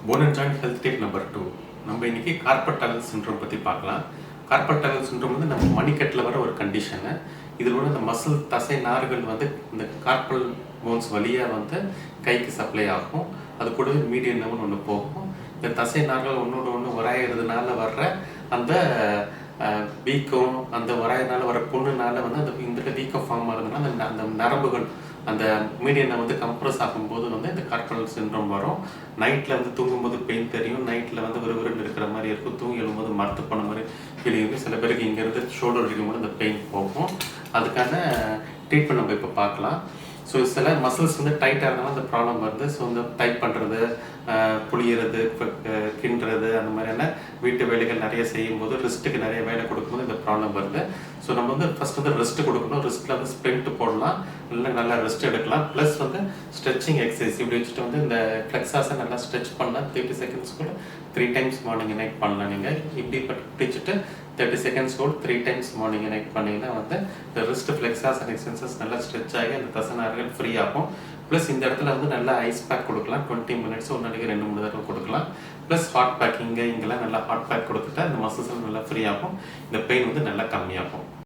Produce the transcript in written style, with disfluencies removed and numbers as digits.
Phone and joint health tip number 2. நம்ம இன்னைக்கு carpal tunnel syndrome பற்றி பார்க்கலாம். கார்பல் டனல் சிண்ட்ரோம் வந்து நம்ம மணிக்கட்டில் வர ஒரு கண்டிஷனு. இதில் உள்ள இந்த மசில் தசை நார்கள் வந்து இந்த கார்பல் போன்ஸ் வழியாக வந்து கைக்கு சப்ளை ஆகும். அது கூடவே மீடியம் நர்வ்னு ஒன்று போகும். இந்த தசை நார்கள் ஒன்றோட ஒன்று உராயிறதுனால வர்ற அந்த வீக்கம், அந்த உராயினால வர புண்ணுனால வந்து அந்த இந்த வீக்கம் ஃபார்ம் ஆகுதுனால அந்த நரம்புகள் அந்த மீடியனை வந்து கம்ப்ரஸ் ஆகும்போது வந்து இந்த கார்பல் சிண்ட்ரோம் வரும். நைட்டில் வந்து தூங்கும்போது பெயின் தெரியும், நைட்டில் வந்து விறுவிறுன்னு இருக்கிற மாதிரி இருக்கும், தூங்கி எழும்போது மரத்து போன மாதிரி ஃபீலிங் இருக்கும். சில பேருக்கு இங்கேருந்து ஷோல்டர் அடிக்கும்போது இந்த பெயின் போகும். அதுக்கான ட்ரீட்மெண்ட் நம்ம இப்போ பார்க்கலாம். ஸோ சில மசில்ஸ் வந்து டைட்டாக இருந்தாலும் அந்த ப்ராப்ளம் வருது. ஸோ இந்த டைப் பண்ணுறது, புளியறது, கிண்டுறது, அந்த மாதிரியான வீட்டு வேலைகள் நிறைய செய்யும்போது ரிஸ்ட்டுக்கு நிறைய வேலை கொடுக்கும்போது இந்த ப்ராப்ளம் வருது. ஸோ நம்ம வந்து ஃபஸ்ட் வந்து ரெஸ்ட் கொடுக்கணும். ரெஸ்ட்டில் வந்து ஸ்ப்ரிண்ட் போடலாம், இல்லை நல்லா ரெஸ்ட் எடுக்கலாம். ப்ளஸ் வந்து ஸ்ட்ரெச்சிங் எக்ஸசைஸ் இப்படி வச்சுட்டு வந்து இந்த ஃப்ளெக்ஸாஸை நல்லா ஸ்ட்ரெச் பண்ணால் 30 செகண்ட்ஸ்க்குள்ள 3 டைம்ஸ் மார்னிங் நைட் பண்ணலாம். நீங்கள் இப்படி பிடிச்சிட்டு 30 செகண்ட்ஸ் கூட 3 டைம்ஸ் மார்னிங் நைட் பண்ணிங்கன்னா வந்து இந்த ரிஸ்ட் ஃப்ளெக்ஸாஸ் அண்ட் எக்ஸ்டென்சஸ் நல்லா ஸ்ட்ரெச் ஆகி அந்த தசைநார்கள் ஃப்ரீ ஆகும். ப்ளஸ் இந்த இடத்துல வந்து நல்லா ஐஸ் பேக் கொடுக்கலாம். 20 மினிட்ஸ் ஒரு நாளைக்கு 2-3 தடவை கொடுக்கலாம். ப்ளஸ் ஹாட் பேக் இங்கெல்லாம் நல்லா ஹாட் பேக் கொடுத்துட்டா இந்த மசில்ஸ் நல்லா ஃப்ரீ ஆகும். இந்த பெயின் வந்து நல்லா கம்மியாகும்.